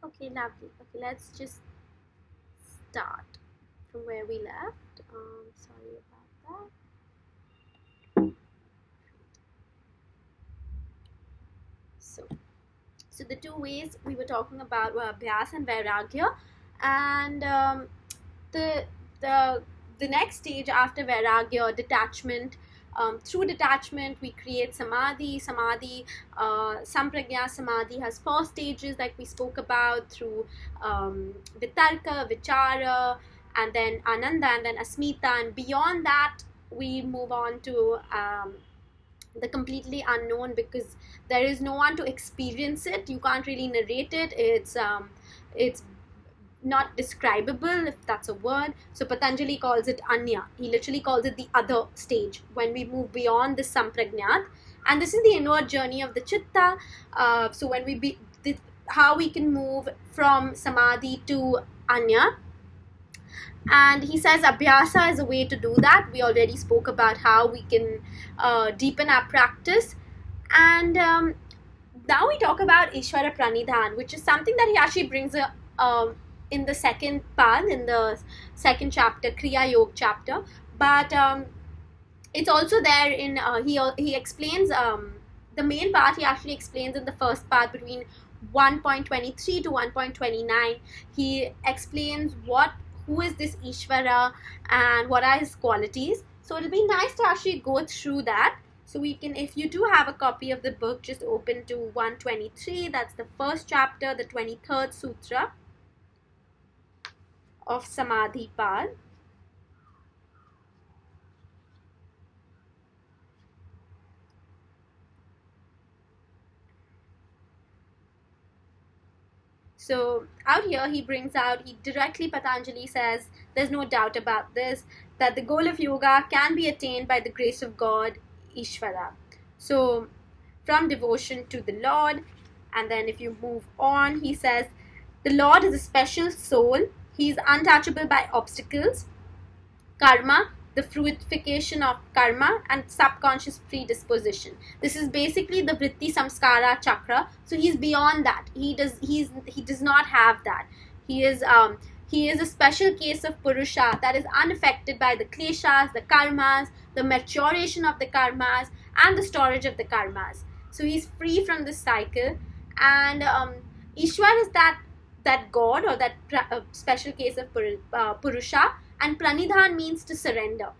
Okay, lovely. Okay, let's just start from where we left. Sorry about that. So the two ways we were talking about were Abhyas and Vairagya, and the the the next stage after Vairagya, detachment. Through detachment, we create Samadhi. Samprajna Samadhi has 4 stages, like we spoke about, through Vitarka, Vichara, and then Ananda, and then Asmita. And beyond that, we move on to the completely unknown, because there is no one to experience it. You can't really narrate it. It's not describable, if that's a word. So Patanjali calls it anya. He literally calls it the other stage, when we move beyond this sampragnat. And this is the inward journey of the chitta. So when how we can move from samadhi to anya. And he says abhyasa is a way to do that. We already spoke about how we can deepen our practice. And now we talk about Ishvara Pranidhan, which is something that he actually brings in the second part, in the second chapter, Kriya Yoga chapter. But it's also there in, he explains, the main part he actually explains in the first part, between 1.23 to 1.29. He explains who is this Ishvara and what are his qualities. So it'll be nice to actually go through that. So we can, if you do have a copy of the book, just open to 123. That's the first chapter, the 23rd Sutra of Samadhi Pad. So out here he brings out, Patanjali says, there's no doubt about this, that the goal of yoga can be attained by the grace of God, Ishvara. So from devotion to the Lord. And then if you move on, he says, the Lord is a special soul. He is untouchable by obstacles, karma, the fruitification of karma, and subconscious predisposition. This is basically the vritti samskara chakra. So he's beyond that. He does not have that. He is a special case of purusha that is unaffected by the kleshas, the karmas, the maturation of the karmas, and the storage of the karmas. So he's free from this cycle. And Ishwar is that God, or that special case of purusha. And pranidhan means to surrender.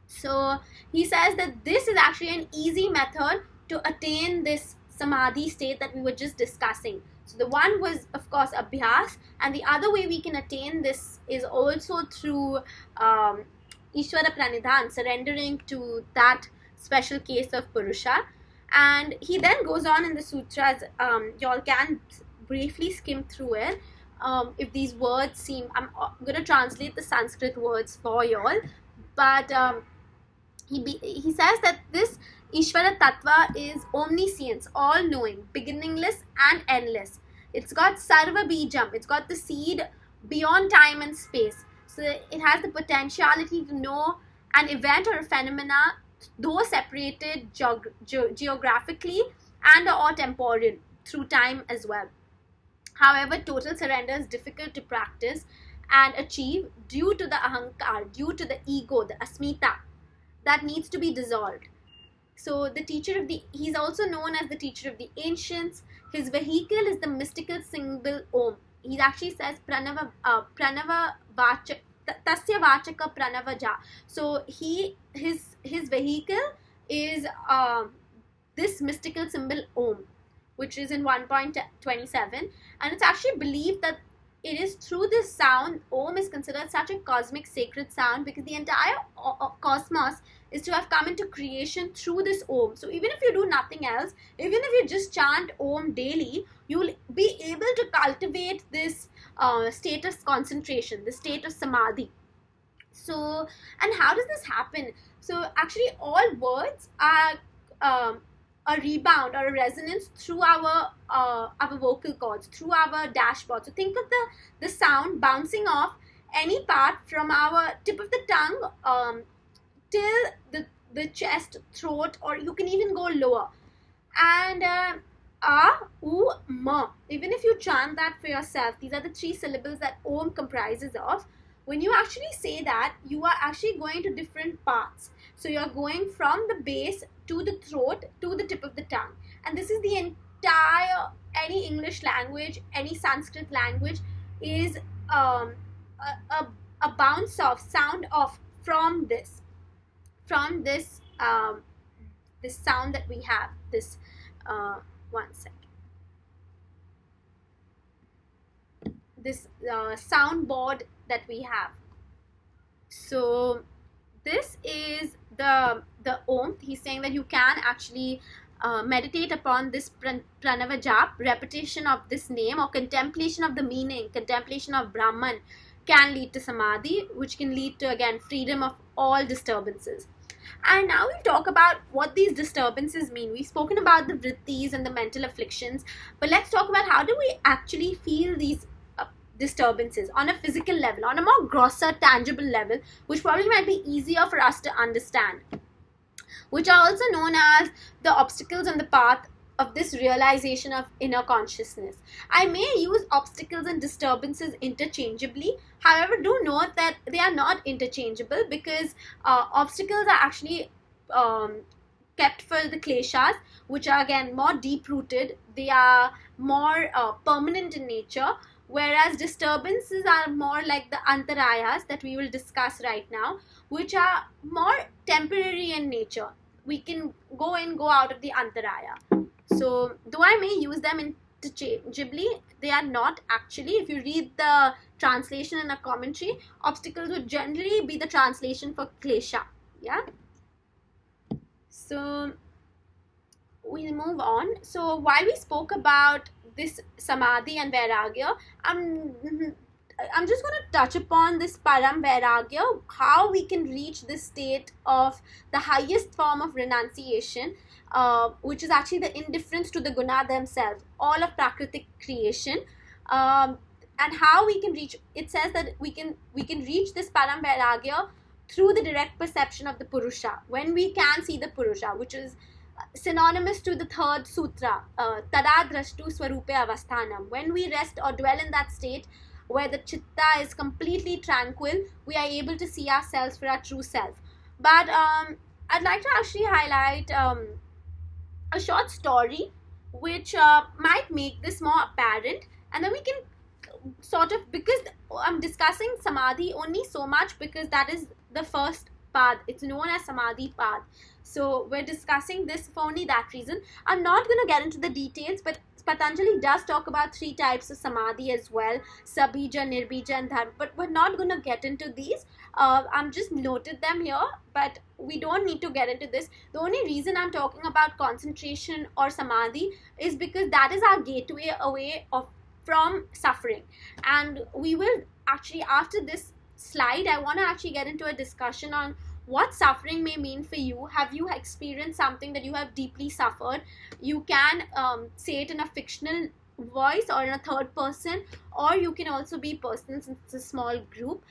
So he says that this is actually an easy method to attain this samadhi state that we were just discussing. So the one was, of course, abhyas, and the other way we can attain this is also through Ishvara Pranidhan, surrendering to that special case of Purusha. And he then goes on in the sutras, y'all can briefly skim through it. If these words seem, I'm going to translate the Sanskrit words for y'all, but he says that this Ishvara Tattva is omniscience, all-knowing, beginningless and endless. It's got Sarva Bijam, it's got the seed beyond time and space. So it has the potentiality to know an event or a phenomena, though separated geographically and or temporal, through time as well. However, total surrender is difficult to practice and achieve due to the ahankar, due to the ego, the asmita, that needs to be dissolved. So he's also known as the teacher of the ancients. His vehicle is the mystical symbol Om. He actually says Pranava Vachaka, Tasya Vachaka Pranavaja. So his vehicle is this mystical symbol Om, which is in 1.27. And it's actually believed that it is through this sound, Om is considered such a cosmic sacred sound, because the entire cosmos is to have come into creation through this Om. So even if you do nothing else, even if you just chant Om daily, you will be able to cultivate this state of concentration, the state of samadhi. So, and how does this happen? So actually all words are a rebound or a resonance through our vocal cords, through our dashboard. So think of the sound bouncing off any part from our tip of the tongue till the chest, throat, or you can even go lower. And A, U, Ma. Even if you chant that for yourself, these are the 3 syllables that Om comprises of. When you actually say that, you are actually going to different parts. So you're going from the base to the throat to the tip of the tongue. And this is the entire, any English language, any Sanskrit language is a, a bounce off, sound off from this this sound that we have, this one second, this soundboard that we have. So this is the Om. He's saying that you can actually meditate upon this pranava jap, repetition of this name, or contemplation of the meaning, contemplation of Brahman, can lead to Samadhi, which can lead to, again, freedom of all disturbances. And now we'll talk about what these disturbances mean. We've spoken about the vrittis and the mental afflictions, but let's talk about how do we actually feel these disturbances on a physical level, on a more grosser, tangible level, which probably might be easier for us to understand, which are also known as the obstacles on the path of this realization of inner consciousness. I may use obstacles and disturbances interchangeably. However, do note that they are not interchangeable, because obstacles are actually kept for the kleshas, which are again more deep-rooted. They are more permanent in nature, whereas disturbances are more like the antarayas that we will discuss right now, which are more temporary in nature. We can go in, go out of the antaraya. So though I may use them interchangeably, they are not actually. If you read the translation and a commentary, obstacles would generally be the translation for klesha. Yeah. So we'll move on. So while we spoke about this samadhi and vairagya, I'm just going to touch upon this param vairagya, how we can reach this state of the highest form of renunciation, which is actually the indifference to the guna themselves, all of prakritic creation, and how we can reach. It says that we can reach this param vairagya through the direct perception of the purusha, when we can see the purusha, which is synonymous to the third sutra, tada drashtu swarupe avasthanam. When we rest or dwell in that state where the chitta is completely tranquil, we are able to see ourselves for our true self. But I'd like to actually highlight a short story which might make this more apparent, and then we can sort of, because I'm discussing samadhi only so much because that is the first path. It's known as samadhi path. So we're discussing this for only that reason. I'm not going to get into the details, but Patanjali does talk about 3 types of samadhi as well: sabija, nirbija, and dharma. But we're not going to get into these. I'm just noted them here, but we don't need to get into this. The only reason I'm talking about concentration or samadhi is because that is our gateway away from suffering. And we will actually, after this slide, I want to actually get into a discussion on what suffering may mean for you. Have you experienced something that you have deeply suffered? You can say it in a fictional voice or in a third person, or you can also be personal since it's a small group.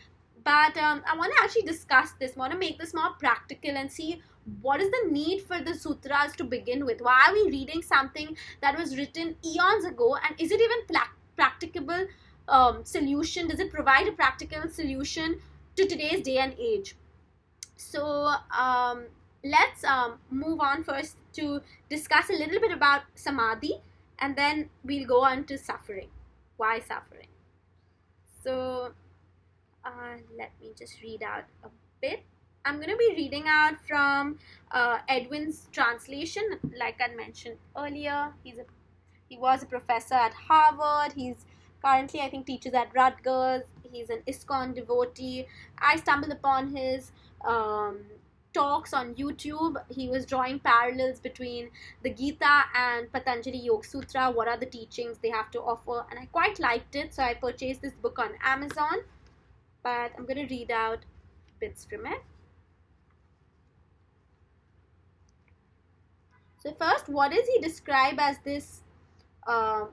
But I want to actually discuss this, want to make this more practical and see what is the need for the sutras to begin with. Why are we reading something that was written eons ago, and is it even practicable solution? Does it provide a practical solution to today's day and age? So let's move on first to discuss a little bit about samadhi, and then we'll go on to suffering. Why suffering? So let me just read out a bit. I'm going to be reading out from Edwin's translation. Like I mentioned earlier, he was a professor at Harvard. He's currently, I think, teaches at Rutgers. He's an ISKCON devotee. I stumbled upon his talks on YouTube. He was drawing parallels between the Gita and Patanjali Yoga Sutra. What are the teachings they have to offer? And I quite liked it, so I purchased this book on Amazon. But I'm going to read out bits from it. So first, what does he describe as this param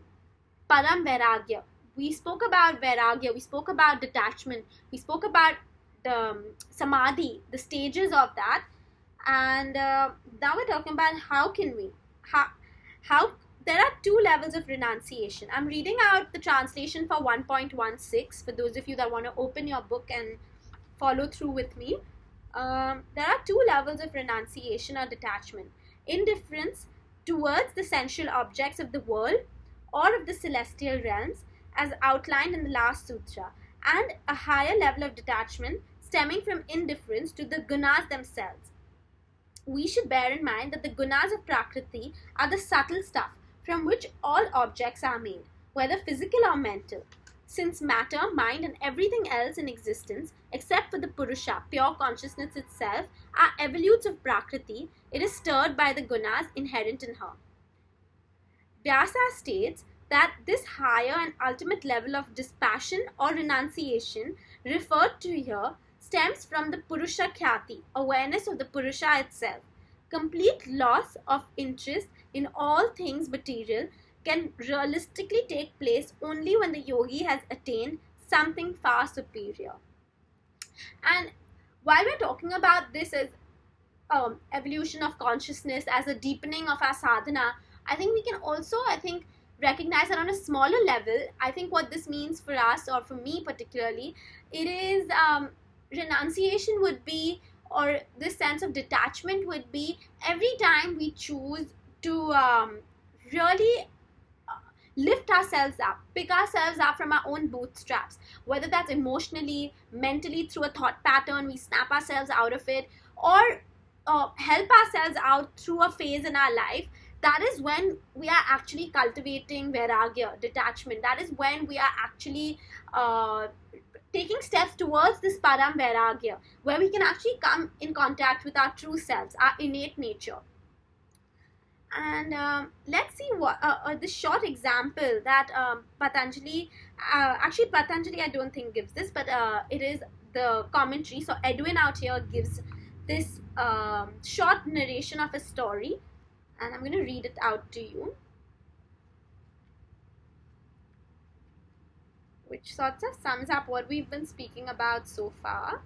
vairagya? We spoke about vairagya, we spoke about detachment, we spoke about the samadhi, the stages of that, and now we're talking about how there are two levels of renunciation. I'm reading out the translation for 1.16 for those of you that want to open your book and follow through with me. There are two levels of renunciation or detachment: indifference towards the sensual objects of the world or of the celestial realms, as outlined in the last sutra, and a higher level of detachment stemming from indifference to the gunas themselves. We should bear in mind that the gunas of Prakriti are the subtle stuff from which all objects are made, whether physical or mental. Since matter, mind, and everything else in existence, except for the Purusha, pure consciousness itself, are evolutes of Prakriti, it is stirred by the gunas inherent in her. Vyasa states that this higher and ultimate level of dispassion or renunciation referred to here stems from the Purusha Khyati, awareness of the Purusha itself. Complete loss of interest in all things material can realistically take place only when the yogi has attained something far superior. And while we're talking about this as evolution of consciousness, as a deepening of our sadhana, I think we can also, recognize that on a smaller level, I think what this means for us, or for me particularly, it is renunciation would be, or this sense of detachment would be, every time we choose to really lift ourselves up, pick ourselves up from our own bootstraps, whether that's emotionally, mentally, through a thought pattern, we snap ourselves out of it, or help ourselves out through a phase in our life. That is when we are actually cultivating vairagya, detachment. That is when we are actually taking steps towards this param vairagya, where we can actually come in contact with our true selves, our innate nature. And let's see what this short example that Patanjali, actually Patanjali I don't think gives this, but it is the commentary. So Edwin out here gives this short narration of a story, and I'm going to read it out to you, which sorts of sums up what we've been speaking about so far.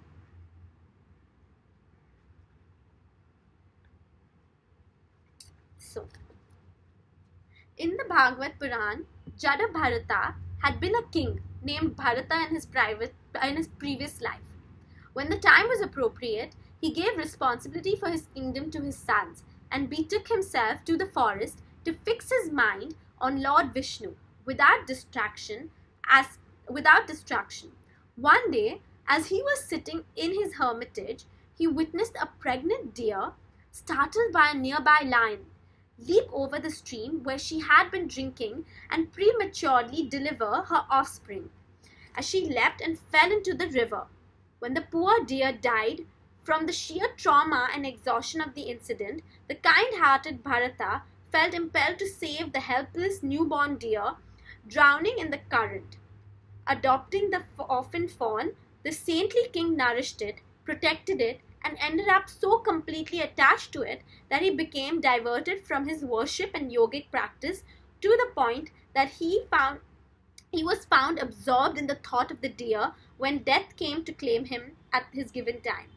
So, in the Bhagavad Puran, Jada Bharata had been a king named Bharata in his previous life. When the time was appropriate, he gave responsibility for his kingdom to his sons and betook himself to the forest to fix his mind on Lord Vishnu without distraction. One day, as he was sitting in his hermitage, he witnessed a pregnant deer, startled by a nearby lion, leap over the stream where she had been drinking and prematurely deliver her offspring. As she leapt and fell into the river, when the poor deer died from the sheer trauma and exhaustion of the incident, the kind-hearted Bharata felt impelled to save the helpless newborn deer drowning in the current. Adopting the orphan fawn, the saintly king nourished it, protected it, and ended up so completely attached to it that he became diverted from his worship and yogic practice to the point that he was found absorbed in the thought of the deer when death came to claim him at his given time.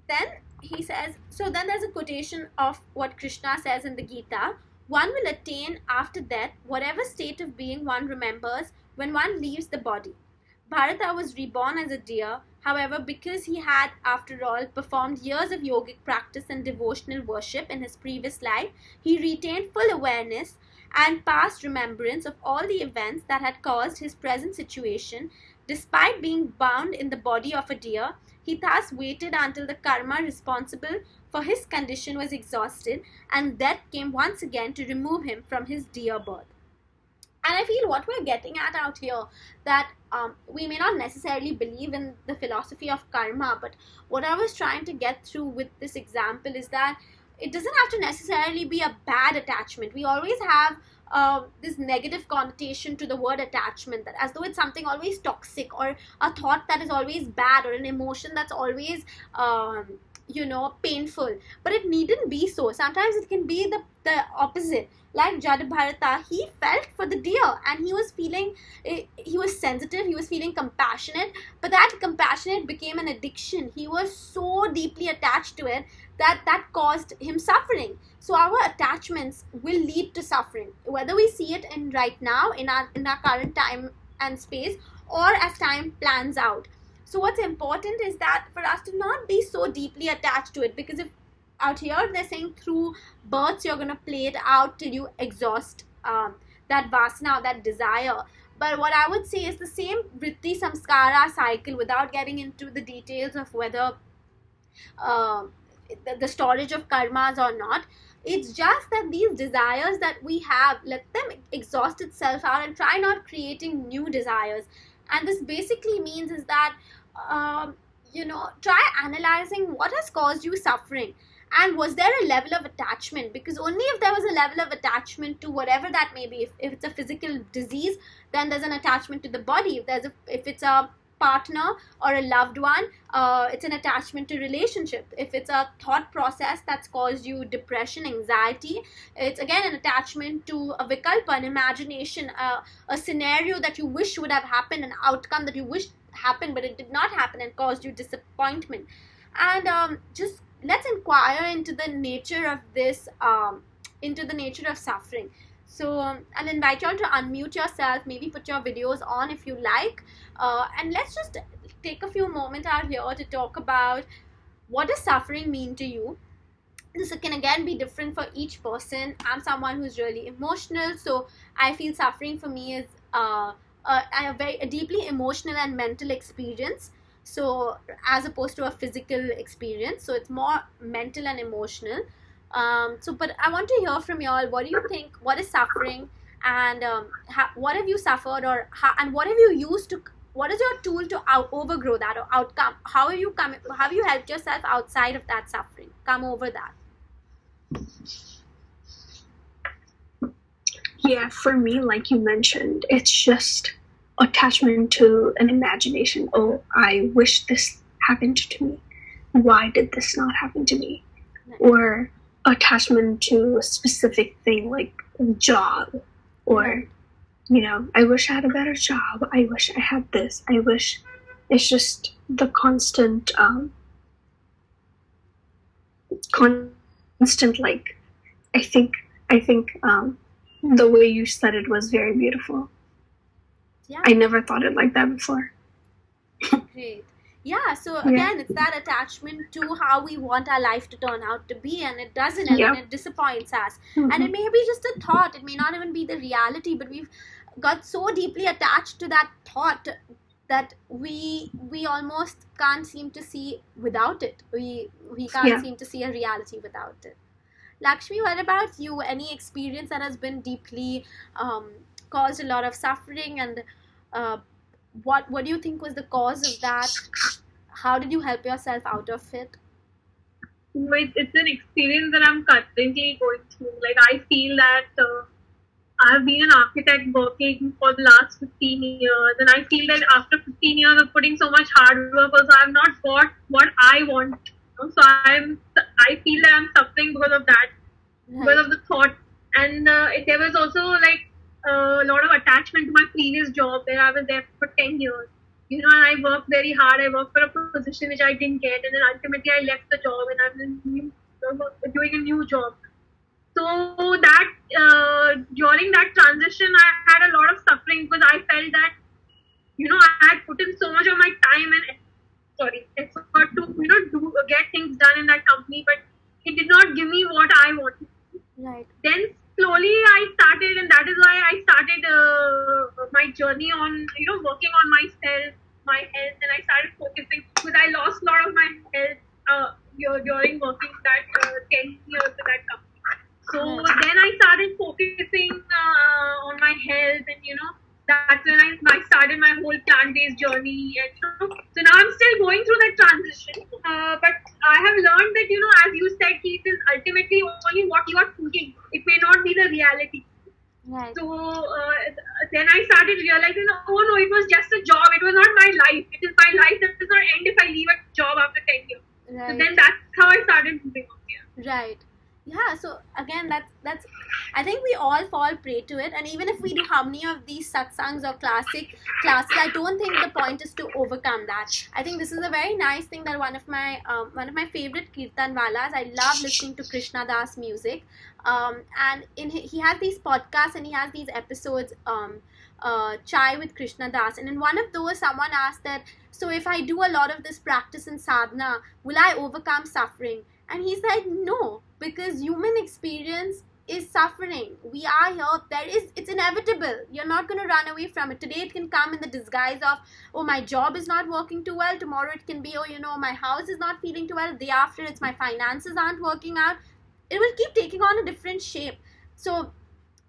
Then he says, so then there's a quotation of what Krishna says in the Gita: one will attain after death whatever state of being one remembers when one leaves the body. Bharata was reborn as a deer, however, because he had, after all, performed years of yogic practice and devotional worship in his previous life, he retained full awareness and past remembrance of all the events that had caused his present situation. Despite being bound in the body of a deer, he thus waited until the karma responsible for his condition was exhausted, and death came once again to remove him from his deer birth. And I feel what we're getting at out here, that we may not necessarily believe in the philosophy of karma, but what I was trying to get through with this example is that it doesn't have to necessarily be a bad attachment. We always have this negative connotation to the word attachment, that as though it's something always toxic, or a thought that is always bad, or an emotion that's always painful. But it needn't be so. Sometimes it can be the opposite. Like Jada Bharata, he felt for the deer, and he was sensitive, he was feeling compassionate, but that compassionate became an addiction. He was so deeply attached to it that caused him suffering. So our attachments will lead to suffering, whether we see it in right now in our current time and space, or as time plans out. So what's important is that for us to not be so deeply attached to it, because if out here they're saying through births you're going to play it out till you exhaust that vasana, that desire. But what I would say is the same vritti samskara cycle, without getting into the details of whether the storage of karmas or not, it's just that these desires that we have, let them exhaust itself out and try not creating new desires. And this basically means is that try analyzing what has caused you suffering, and was there a level of attachment? Because only if there was a level of attachment to whatever that may be, if it's a physical disease, then there's an attachment to the body. If it's a partner or a loved one, it's an attachment to relationship. If it's a thought process that's caused you depression, anxiety, it's again an attachment to a vikalpa, an imagination, a scenario that you wish would have happened, an outcome that you wished happened but it did not happen and caused you disappointment. And just let's inquire into the nature of this, into the nature of suffering. So I'll invite you all to unmute yourself, maybe put your videos on if you like, and let's just take a few moments out here to talk about what does suffering mean to you. This can again be different for each person. I'm someone who's really emotional, so I feel suffering for me is a deeply emotional and mental experience, so as opposed to a physical experience. So it's more mental and emotional. But I want to hear from you all. What do you think? What is suffering, and what have you suffered, or and what have you used to? What is your tool to overgrow that or outcome? How have you Have you helped yourself outside of that suffering? Come over that. Yeah, for me, like you mentioned, it's just attachment to an imagination. Oh, I wish this happened to me. Why did this not happen to me? Nice. Or attachment to a specific thing like a job, or I wish I had a better job. I wish I had this. I wish. It's just the constant like, I think the way you said it was very beautiful. Yeah. I never thought it like that before. Great. Yeah, so again, it's that attachment to how we want our life to turn out to be, and it doesn't, and it disappoints us. Mm-hmm. And it may be just a thought, it may not even be the reality, but we've got so deeply attached to that thought that we almost can't seem to see without it. We can't seem to see a reality without it. Lakshmi, what about you? Any experience that has been deeply caused a lot of suffering, and what do you think was the cause of that? How did you help yourself out of it? It's an experience that I'm currently going through. Like, I feel that I've been an architect working for the last 15 years, and I feel that after 15 years of putting so much hard work, also I've not got what I want. So I feel that I'm suffering because of that, because of the thought. And there was also like a lot of attachment to my previous job where I was there for 10 years. And I worked very hard. I worked for a position which I didn't get, and then ultimately I left the job and I'm doing a new job. So that during that transition, I had a lot of suffering because I felt that I had put in so much of my time and effort to get things done in that company, but it did not give me what I wanted. Right. Then slowly I started, and that is why I started my journey on working on myself, my health, and I started focusing, because I lost a lot of my health during working that 10 years with that company. So then I started focusing on my health, and that's when I started my whole plant-based journey. And so now I'm still going through that transition, but I have learned that as you said, it is ultimately only what you are thinking. It may not be the reality. Right. So then I started realizing, oh no, it was just a job. It was not my life. It is my life that does not end if I leave a job after 10 years. Right. So then that's how I started moving on here. Right. Yeah, so again, that's I think we all fall prey to it, and even if we do how many of these satsangs or classic classes, I don't think the point is to overcome that. I think this is a very nice thing that one of my favorite kirtan walas, I love listening to Krishna Das music, and he has these podcasts and he has these episodes, chai with Krishna Das, and in one of those someone asked that, so if I do a lot of this practice in sadhana, will I overcome suffering? And he said no, because human experience is suffering. We are here. It's inevitable. You're not going to run away from it. Today it can come in the disguise of, oh, my job is not working too well. Tomorrow it can be, oh, my house is not feeling too well. The day after it's my finances aren't working out. It will keep taking on a different shape. So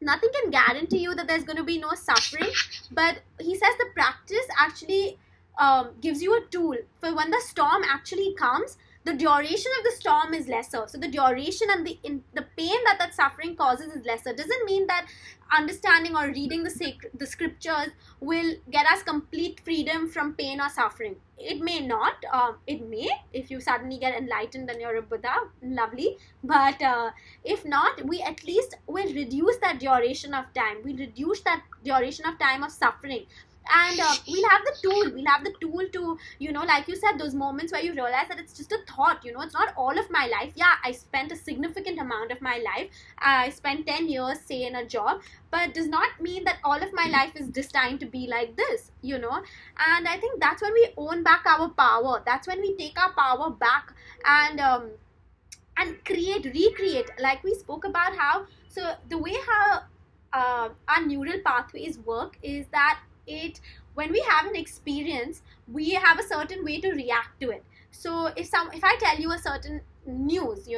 nothing can guarantee you that there's going to be no suffering. But he says the practice actually gives you a tool for when the storm actually comes. The duration of the storm is lesser, so the duration and the pain that suffering causes is lesser. Doesn't mean that understanding or reading the scriptures will get us complete freedom from pain or suffering. It may not. It may, if you suddenly get enlightened and you're a Buddha, lovely. But if not, we at least will reduce that duration of time. We reduce that duration of time of suffering. And we'll have the tool to, like you said, those moments where you realize that it's just a thought. It's not all of my life. Yeah, I spent a significant amount of my life, I spent 10 years, say, in a job, but does not mean that all of my life is destined to be like this. And I think that's when we own back our power. That's when we take our power back and recreate, like we spoke about how, so the way how our neural pathways work is that when we have an experience, we have a certain way to react to it. So if I tell you a certain news,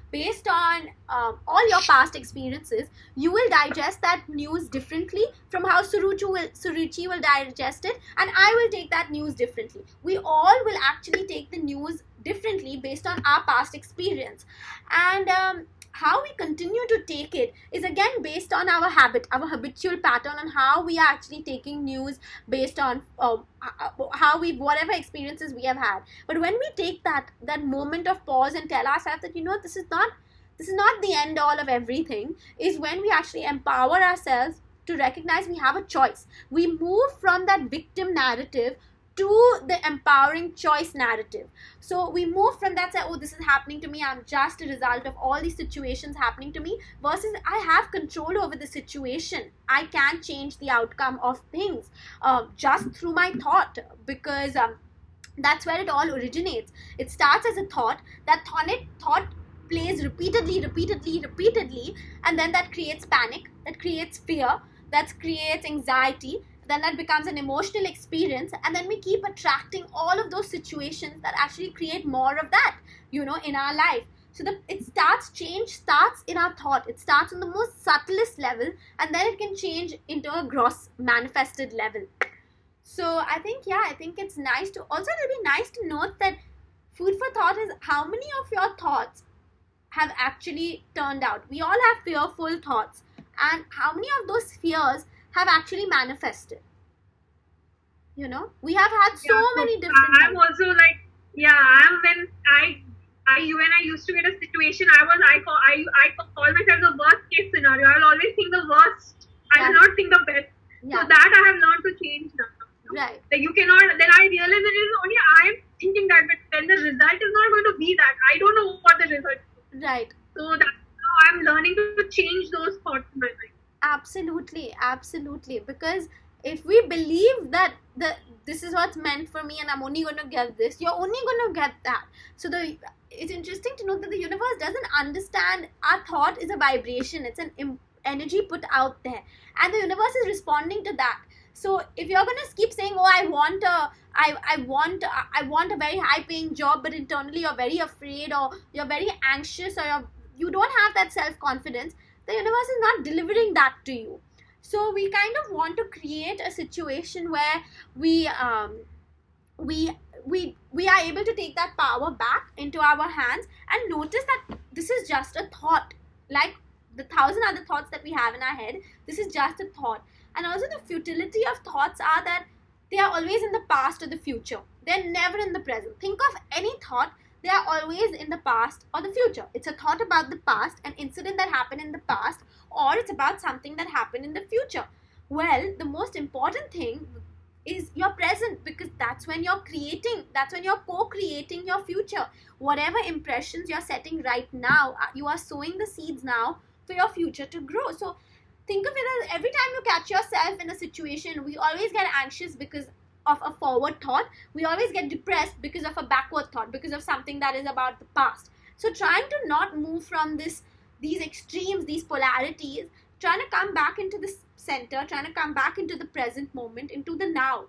based on all your past experiences, you will digest that news differently from how Suruchi will digest it, and I will take that news differently. We all will actually take the news differently based on our past experience, and how we continue to take it is again based on our habitual pattern, on how we are actually taking news based on whatever experiences we have had. But when we take that moment of pause and tell ourselves that this is not the end all of everything, is when we actually empower ourselves to recognize we have a choice. We move from that victim narrative to the empowering choice narrative. So we move from that, say, oh, this is happening to me, I'm just a result of all these situations happening to me, versus I have control over the situation. I can change the outcome of things just through my thought, because that's where it all originates. It starts as a thought. That thought plays repeatedly, and then that creates panic, that creates fear, that creates anxiety. Then that becomes an emotional experience, and then we keep attracting all of those situations that actually create more of that, in our life. So change starts in our thought. It starts on the most subtlest level, and then it can change into a gross manifested level. So I think it's nice to, also it'll be nice to note that food for thought is how many of your thoughts have actually turned out. We all have fearful thoughts, and how many of those fears have actually manifested. We have had so many different I'm also like, when I used to get a situation, I call myself the worst case scenario. I will always think the worst. I will not think the best. So that I have learned to change now. Right. Like you cannot, then I realize that it is only I am thinking that, but then the result is not going to be that. I don't know what the result is. Right. So that's how I'm learning to change those thoughts in my mind. Absolutely, because if we believe that this is what's meant for me and I'm only going to get this, you're only going to get that. So it's interesting to note that the universe doesn't understand our thought is a vibration. It's an energy put out there, and the universe is responding to that. So if you're going to keep saying, oh, I want a very high paying job, but internally you're very afraid, or you're very anxious, or you don't have that self-confidence, the universe is not delivering that to you. So we kind of want to create a situation where we are able to take that power back into our hands and notice that this is just a thought, like the 1,000 other thoughts that we have in our head. This is just a thought. And also the futility of thoughts are that they are always in the past or the future. They're never in the present. Think of any thought they are always in the past or the future. It's a thought about the past, an incident that happened in the past, or it's about something that happened in the future. Well, the most important thing is your present, because that's when you're creating, that's when you're co-creating your future. Whatever impressions you're setting right now, you are sowing the seeds now for your future to grow. So think of it as every time you catch yourself in a situation, we always get anxious because of a forward thought, we always get depressed because of a backward thought, because of something that is about the past. So trying to not move from these extremes, these polarities, trying to come back into the center, trying to come back into the present moment, into the now,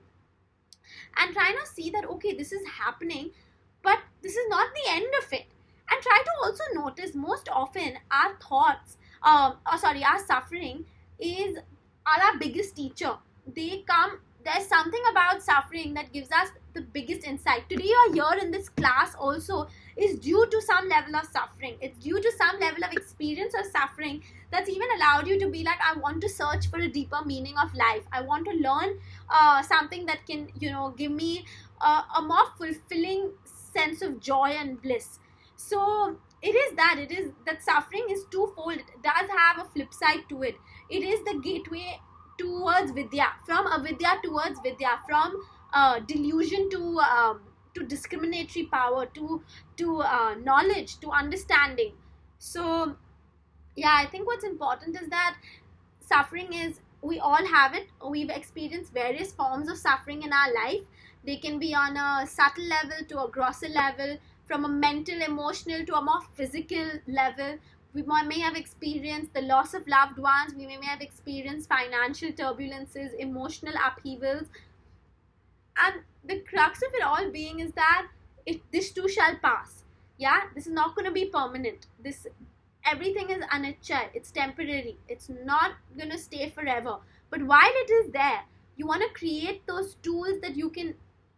and trying to see that, okay, this is happening, but this is not the end of it. And try to also notice, most often our thoughts, our suffering are our biggest teacher. There's something about suffering that gives us the biggest insight. Today you are here in this class also is due to some level of suffering. It's due to some level of experience of suffering that's even allowed you to be like, I want to search for a deeper meaning of life. I want to learn something that can, give me a more fulfilling sense of joy and bliss. So it is that suffering is twofold. It does have a flip side to it. It is the gateway towards vidya, from avidya towards vidya, from delusion to discriminatory power, to knowledge, to understanding. So yeah, I think what's important is that suffering is, we all have it. We've experienced various forms of suffering in our life. They can be on a subtle level to a grosser level, from a mental, emotional to a more physical level. We may have experienced the loss of loved ones. We may have experienced financial turbulences, emotional upheavals. And the crux of it all being is that this too shall pass. Yeah, this is not going to be permanent. Everything is anicca. It's temporary. It's not going to stay forever. But while it is there, you want to create those tools that you can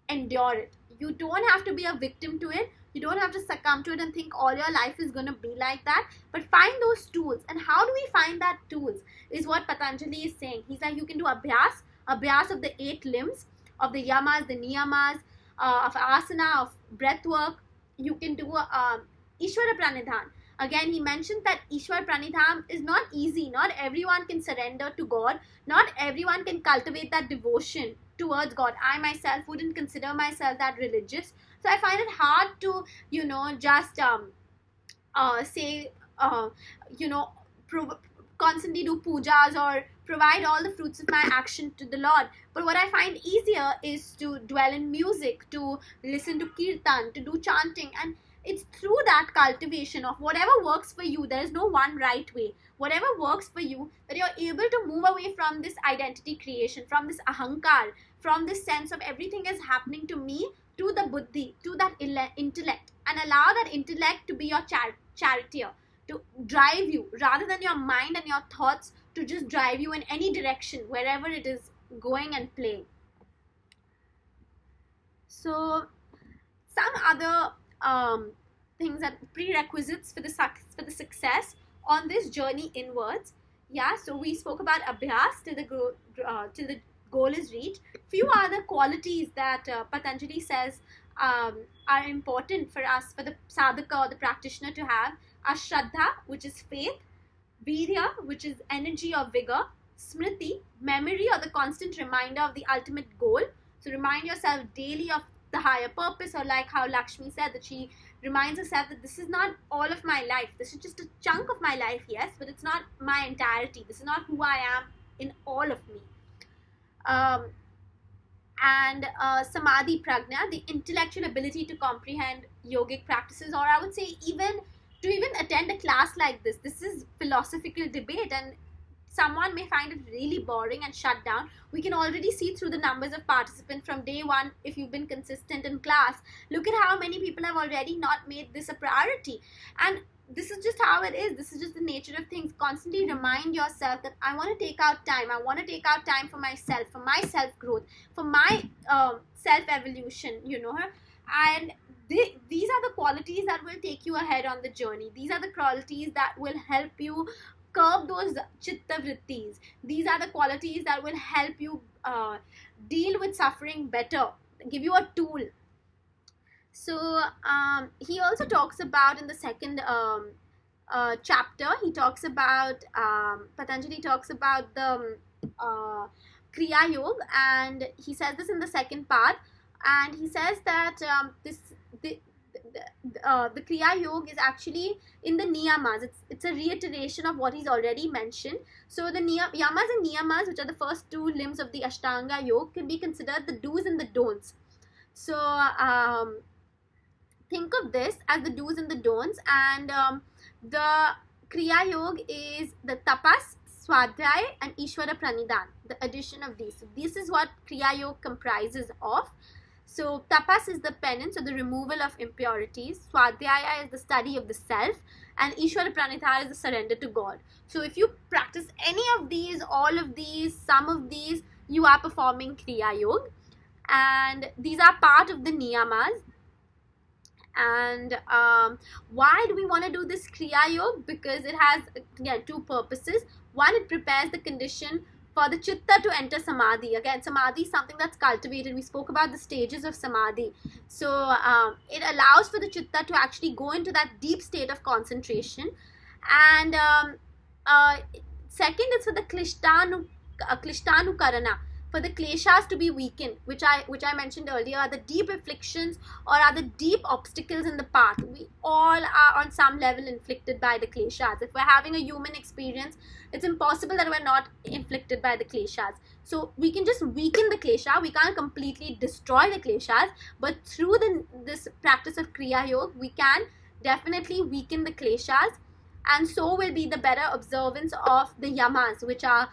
endure it. You don't have to be a victim to it. You don't have to succumb to it and think all your life is going to be like that. But find those tools. And how do we find that tools? Is what Patanjali is saying. He's like, you can do abhyas of the 8 limbs, of the yamas, the niyamas, of asana, of breath work. You can do Ishvara Pranidhan. Again, he mentioned that Ishwar Pranidham is not easy. Not everyone can surrender to God. Not everyone can cultivate that devotion towards God. I myself wouldn't consider myself that religious. So I find it hard to, just say, constantly do pujas or provide all the fruits of my action to the Lord. But what I find easier is to dwell in music, to listen to kirtan, to do chanting. And it's through that cultivation of whatever works for you. There is no one right way. Whatever works for you, that you're able to move away from this identity creation, from this ahankar, from this sense of everything is happening to me, to the buddhi, to that intellect, and allow that intellect to be your charioteer, to drive you, rather than your mind and your thoughts to just drive you in any direction, wherever it is going and playing. So some other things, that prerequisites for the success on this journey inwards. Yeah, so we spoke about abhyas till the goal is reached. Few other qualities that Patanjali says are important for us, for the sadhaka or the practitioner to have, are shraddha, which is faith, virya, which is energy or vigor, smriti, memory or the constant reminder of the ultimate goal. So remind yourself daily of the higher purpose, or like how Lakshmi said, that she reminds herself that this is not all of my life. This is just a chunk of my life, yes, but it's not my entirety. This is not who I am in all of me. And samadhi prajna, the intellectual ability to comprehend yogic practices, or I would say even attend a class like this. This is philosophical debate, and someone may find it really boring and shut down. We can already see through the numbers of participants from day one. If you've been consistent in class, look at how many people have already not made this a priority. And this is just how it is. This is just the nature of things. Constantly remind yourself that I want to take out time. I want to take out time for myself, for my self-growth, for my self-evolution, And these are the qualities that will take you ahead on the journey. These are the qualities that will help you curb those chitta vrittis. These are the qualities that will help you deal with suffering better, give you a tool. So he also talks about in the second chapter, he talks about Patanjali talks about the Kriya Yoga, and he says this in the second part, and he says that the Kriya Yoga is actually in the Niyamas. It's a reiteration of what he's already mentioned. So the Yamas and Niyamas, which are the first two limbs of the Ashtanga Yoga, can be considered the do's and the don'ts. So think of this as the do's and the don'ts, and the Kriya Yoga is the tapas, swadhyaya, and Ishvara Pranidhan, the addition of these. So this is what Kriya Yoga comprises of. So tapas is the penance, or the removal of impurities. Swadhyaya is the study of the self, and Ishvara Pranidhana is the surrender to God. So if you practice any of these, all of these, some of these, you are performing Kriya Yoga, and these are part of the niyamas. And why do we want to do this Kriya Yoga? Because it has, again, two purposes. One, it prepares the condition for the chitta to enter Samadhi. Again, Samadhi is something that's cultivated. We spoke about the stages of Samadhi. So it allows for the chitta to actually go into that deep state of concentration. And second is for the Klishtanu-karana, for the kleshas to be weakened, which I mentioned earlier, are the deep afflictions or are the deep obstacles in the path. We all are on some level inflicted by the kleshas. If we're having a human experience, it's impossible that we're not inflicted by the kleshas. So we can just weaken the klesha. We can't completely destroy the kleshas, but through this practice of Kriya Yoga, we can definitely weaken the kleshas, and so will be the better observance of the yamas, which are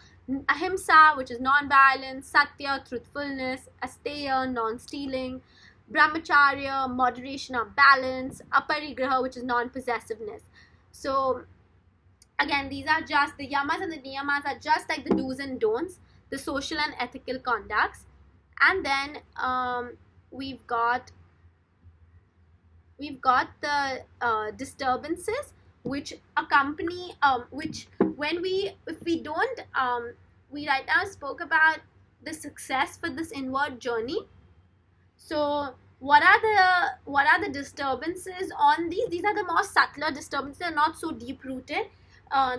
ahimsa, which is non-violence; satya, truthfulness; asteya, non-stealing; brahmacharya, moderation or balance; aparigraha, which is non-possessiveness. So again, these are just the yamas, and the niyamas are just like the do's and don'ts, the social and ethical conducts. And then we've got the disturbances which accompany, which when if we don't, we right now spoke about the success for this inward journey. So what are the disturbances on these? These are the more subtler disturbances. They're not so deep rooted.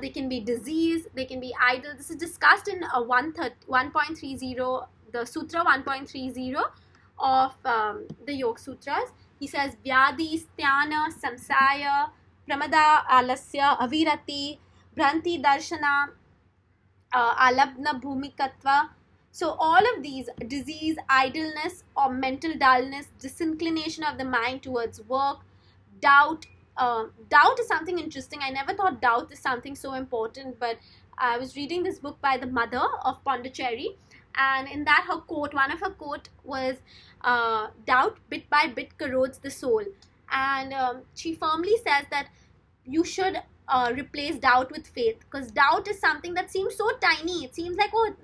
They can be disease, they can be idle. This is discussed in 1.30, the Sutra 1.30 of the Yoga Sutras. He says Vyadi, Sthana, Samsaya, Pramada, Alasya, Avirati, Bhranti Darshana, Alabna Bhumikatva. So all of these, disease, idleness or mental dullness, disinclination of the mind towards work, doubt. Doubt is something interesting. I never thought doubt is something so important, but I was reading this book by the mother of Pondicherry, and in that one of her quote was, doubt bit by bit corrodes the soul. And she firmly says that you should replace doubt with faith, because doubt is something that seems so tiny. It seems like, oh,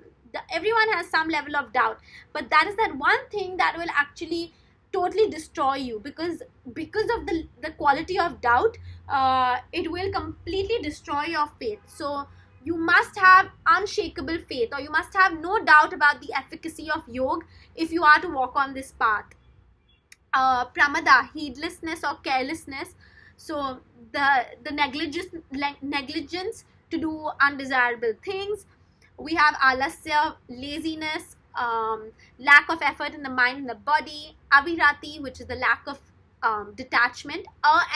everyone has some level of doubt, but that is that one thing that will actually totally destroy you, because of the quality of doubt, it will completely destroy your faith. So you must have unshakable faith, or you must have no doubt about the efficacy of yoga if you are to walk on this path. Pramada, heedlessness or carelessness. So the negligence to do undesirable things. We have alasya, laziness, lack of effort in the mind and the body. Avirati, which is the lack of detachment.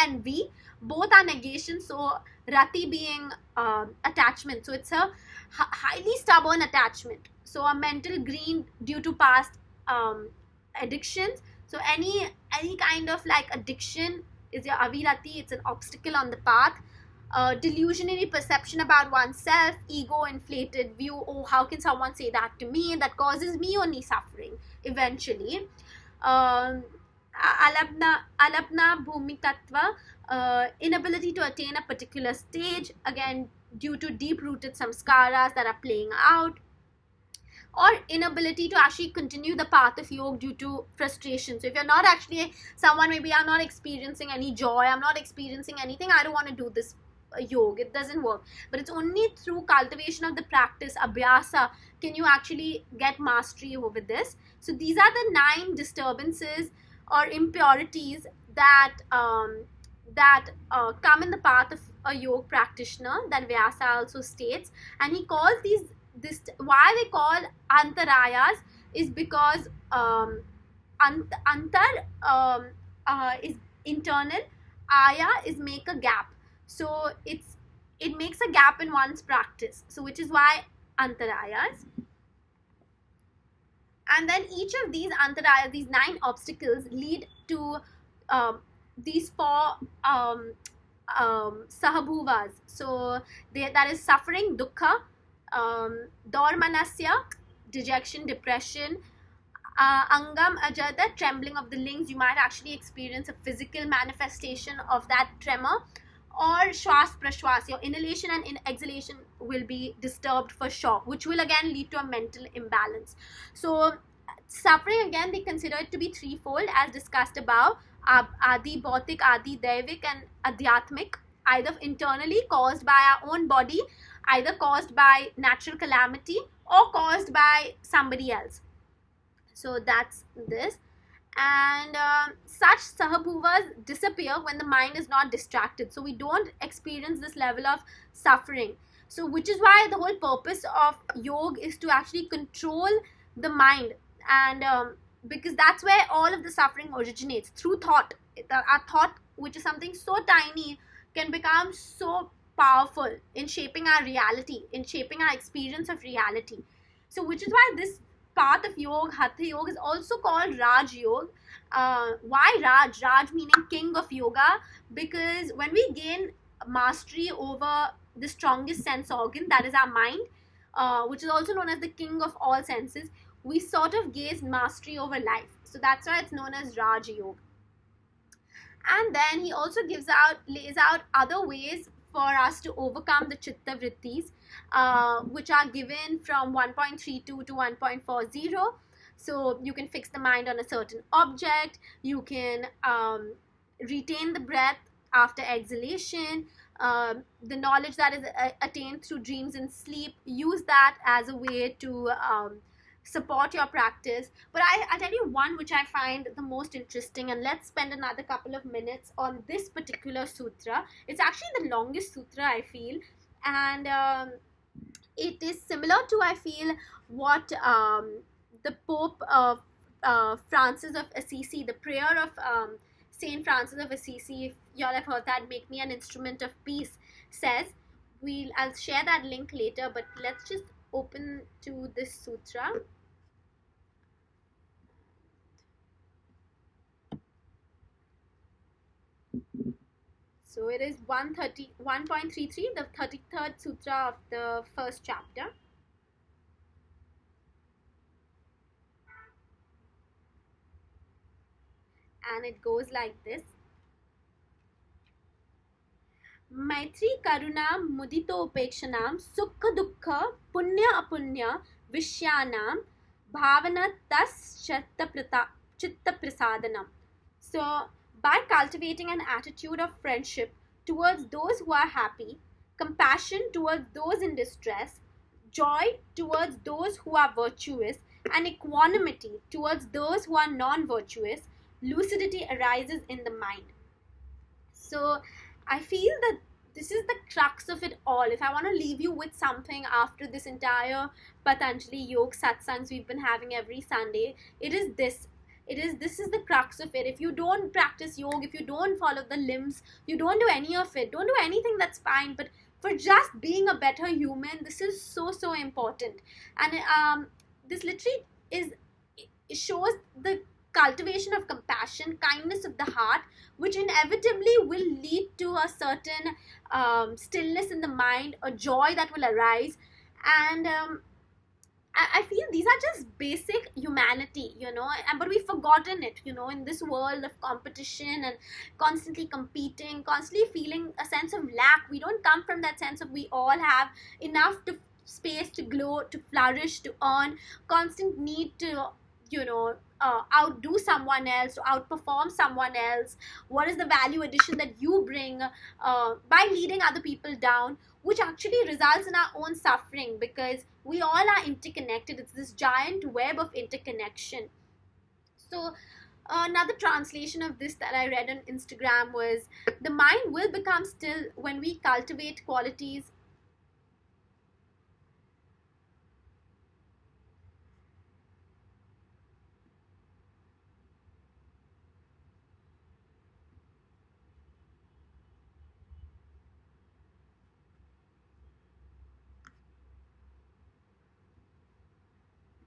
And V, both are negations. So rati being attachment. So it's a highly stubborn attachment. So a mental green due to past addictions. So any kind of like addiction is your avirati. It's an obstacle on the path. Delusionary perception about oneself, ego inflated view, oh, how can someone say that to me? That causes me only suffering eventually. Alapna bhumikatva, inability to attain a particular stage, again due to deep rooted samskaras that are playing out, or inability to actually continue the path of yoga due to frustration. So if you're not actually someone, maybe I'm not experiencing any joy, I'm not experiencing anything, I don't want to do this yoga, it doesn't work. But it's only through cultivation of the practice, abhyasa, can you actually get mastery over this. So these are the 9 disturbances or impurities that come in the path of a yoga practitioner, that Vyasa also states. And he calls this, why they call antarayas is because antar is internal, aya is make a gap, so it makes a gap in one's practice, so which is why antarayas. And then each of these antarayas, these 9 obstacles, lead to these 4 sahabhuvas. So that is suffering, dukkha, dormanasya, dejection, depression, angam ajada, trembling of the limbs. You might actually experience a physical manifestation of that tremor. Or shwas prashwas, your inhalation and exhalation will be disturbed for sure, which will again lead to a mental imbalance. So suffering, again, they consider it to be threefold, as discussed above: adi bhautik, adi daivik, and adhyatmik, either internally caused by our own body, either caused by natural calamity, or caused by somebody else. So that's this. And such sahabhuvas disappear when the mind is not distracted, so we don't experience this level of suffering. So which is why the whole purpose of yoga is to actually control the mind, and because that's where all of the suffering originates, through thought. Our thought, which is something so tiny, can become so powerful in shaping our reality, in shaping our experience of reality. So which is why this path of yoga, hatha yoga, is also called Raj Yoga. Why Raj? Raj meaning king of yoga, because when we gain mastery over the strongest sense organ, that is our mind, which is also known as the king of all senses, we sort of gain mastery over life. So that's why it's known as Raj Yoga. And then he also lays out other ways for us to overcome the chitta vrittis, which are given from 1.32 to 1.40. So you can fix the mind on a certain object, you can retain the breath after exhalation, the knowledge that is attained through dreams and sleep, use that as a way to support your practice. But I tell you one which I find the most interesting, and let's spend another couple of minutes on this particular sutra. It's actually the longest sutra, I feel, and it is similar to, I feel, what the Pope of Francis of Assisi, the prayer of Saint Francis of Assisi, if y'all have heard that, "Make me an instrument of peace," says. I'll share that link later, but let's just open to this sutra. So it is 1.33, the 33rd sutra of the first chapter. And it goes like this: Maitri Karuna Mudito Upekshanam Sukha Dukkha Punya Apunya Vishyanam Bhavana Tas Chitta Prasadanam. So, by cultivating an attitude of friendship towards those who are happy, compassion towards those in distress, joy towards those who are virtuous, and equanimity towards those who are non-virtuous, lucidity arises in the mind. So I feel that this is the crux of it all. If I want to leave you with something after this entire Patanjali Yoga satsangs we've been having every Sunday, it is this. This is the crux of it. If you don't practice yoga, if you don't follow the limbs, you don't do any of it, don't do anything, that's fine. But for just being a better human, this is so important. And this literally shows the cultivation of compassion, kindness of the heart, which inevitably will lead to a certain stillness in the mind, a joy that will arise. And I feel these are just basic humanity, but we've forgotten it, in this world of competition and constantly competing, constantly feeling a sense of lack. We don't come from that sense of we all have enough space to glow, to flourish, to earn, constant need to, outdo someone else, to outperform someone else. What is the value addition that you bring by leading other people down, which actually results in our own suffering, because we all are interconnected. It's this giant web of interconnection. So Another translation of this that I read on Instagram was, the mind will become still when we cultivate qualities